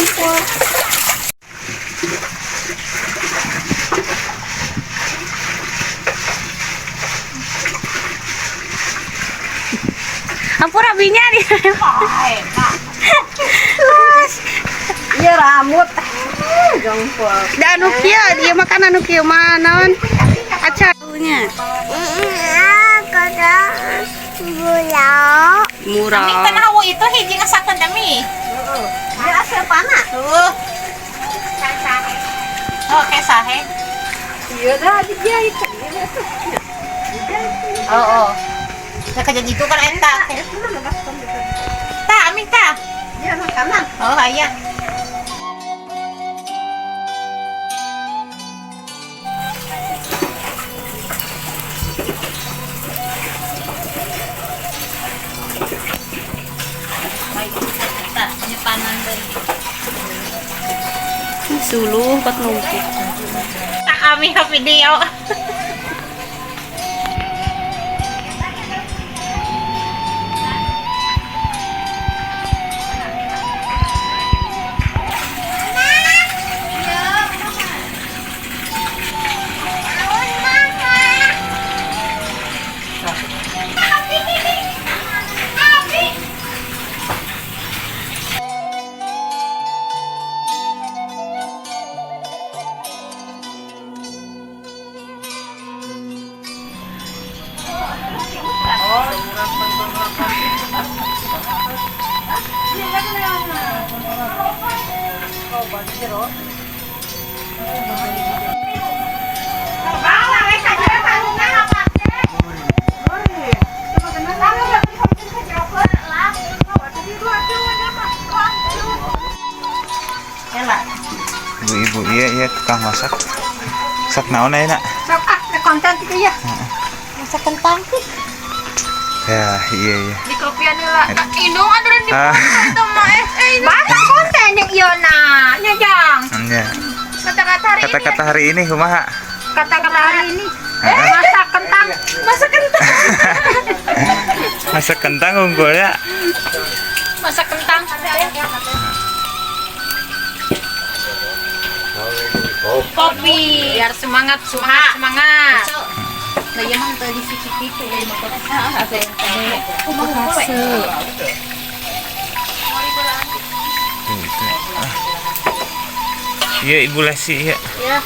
campur. Ampura binya di. Iya rambut. Campur. Da anu kieu, dia makan anu kieu manaon? Acaranya. Kada gula. Murah. Kami tahu itu hiji ngasakeun demi. Dia asal panas. Oh, kayak sahe. Iya dah dijahit. Oh. Ya kayak gitu kan eta. Tah, amin tah. Dia makanan. Oh, aya. Tak nyepanan deui. Suluh pat numpuk. Tak kami ke video. Ibu-ibu iya tukang masak. Sak naon aya nak? Sok konten itu ya. Masak kentang. Ya, iya. Di kopian heula. Indung aneureun di itu mah Mana konten yang ieu na? Nya jang. Ya. kata-kata hari ini. Kata-kata hari ini kumaha? Kata-kata hari ini. Masak kentang. Masak kentang. Masak kentang unggul ya. Masak kentang. Kopi. Biar semangat. Nah, ya mah tadi cicipi tuh ya motor. Ada yang tadi. Iya Ibu Lesi ya. Ya.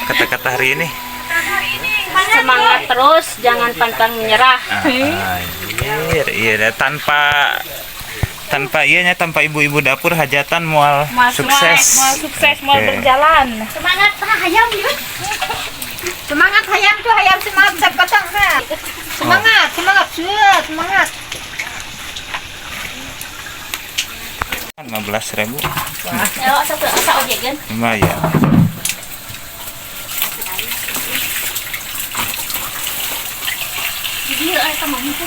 Kata-kata hari ini. Semangat terus, jangan pantang menyerah. Iya tanpa ianya tanpa ibu-ibu dapur hajatan mual sukses. Mual berjalan. Semangat hayam ya. Semangat hayam tuh hayam semangat sepatang ha. Semangat. Semangat. 15.000. Ya, asa ojek kan. Lumayan. Dia asa mampu.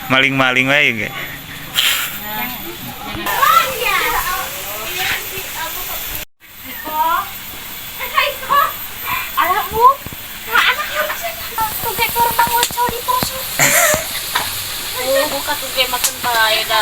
Maling-maling wae ge. Buka tuh game makan bae dah.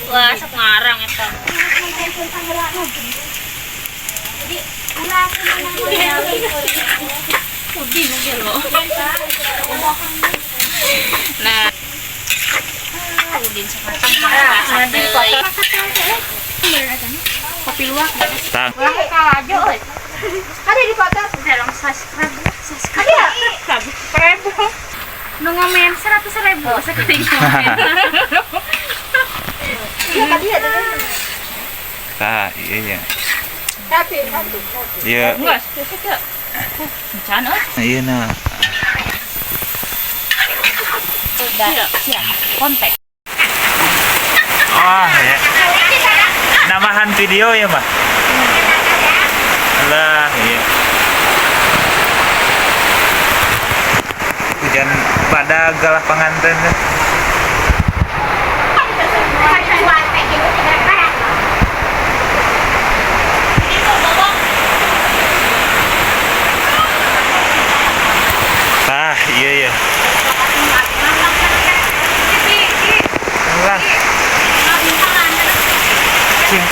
Wah, sok ngarang eta. Puding mungkin lo. Nah, puding semacam kopi luwak. Tang. Aja, oi. Ada di foto. Dalam subscribe. Ada. 1.000. Nu ngomen 100.000 sekali ngomen. Iya tadi ada. Tah, iya. Tapi. Iya. Enggak, kita bencana. Iya nah. Udah siap. Kontak. Oh, ya. Namahan video ya, Mbak? Alah, iya. Hujan pada galah pengantin. Tah, iya ya. Alah. Cing.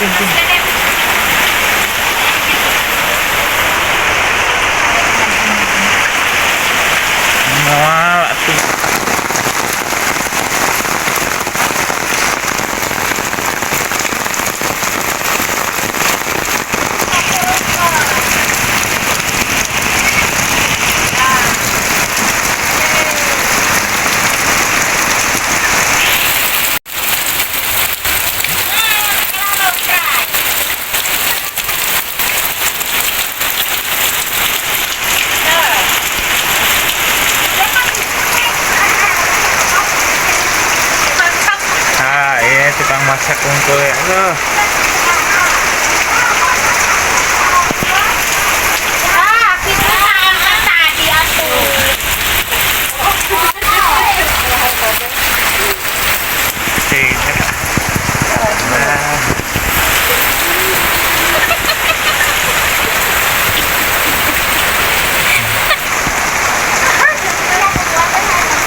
Mual atuh. Tukang masak unggul ya. Aduh.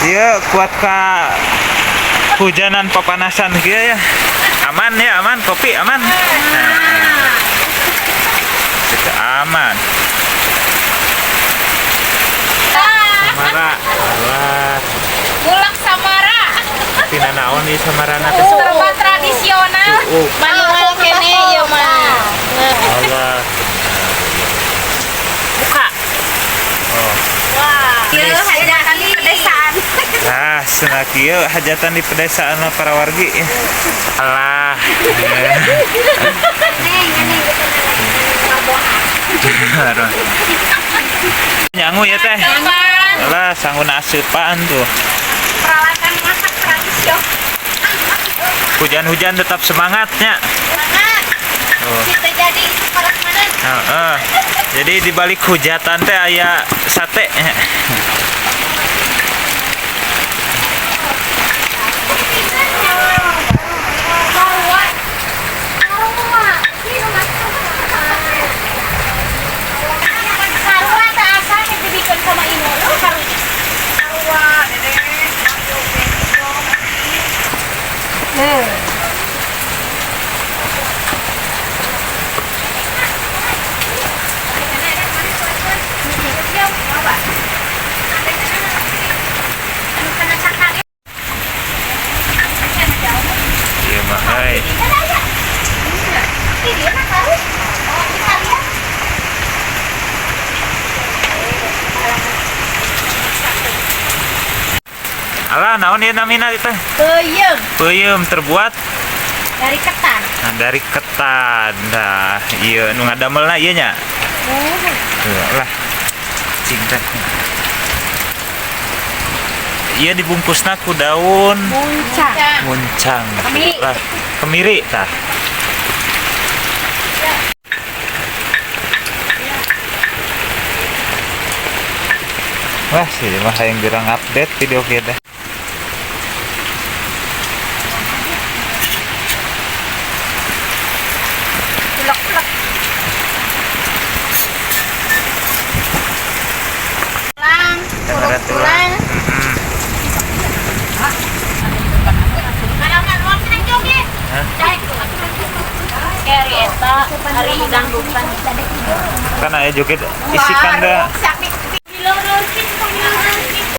Iya, kuat ka hujanan papanasan kia ya. Aman ya, aman. Kopi aman. Nah, kita aman. Samara. Alah. Bulak Samara. Tina naon ieu Samarana teh? Serba tradisional. Manual kene ieu mah. Allah. Buka. Oh. Wah, ieu hajatan di pedesaan. Nah, cenah kieu hajatan di pedesaan mah para wargi. Alah. Nyangu ya teh. Alah, sangguna asupan tuh. Peralatan masak tradisional. Hujan-hujan tetap semangatnya. Semangat. Oh. Kita jadi prasmanan. Jadi di balik hujatan teh aya sate. Iya mah, hai. Alah, naon ieu namina teh? Peuyeum Peuyeum terbuat dari ketan. nah, dari ketan. Nah, ieu nu ngadamelna ieu nya. Lah. Cing teh. Ieu dibungkusna ku daun muncang. Kemiri. Lah, kemiri tah. Wah, sih mah hayang gerang update video kita. Tulang, Ada tulang. Kari eta hari dangdutan. Karena ya joget isikan dah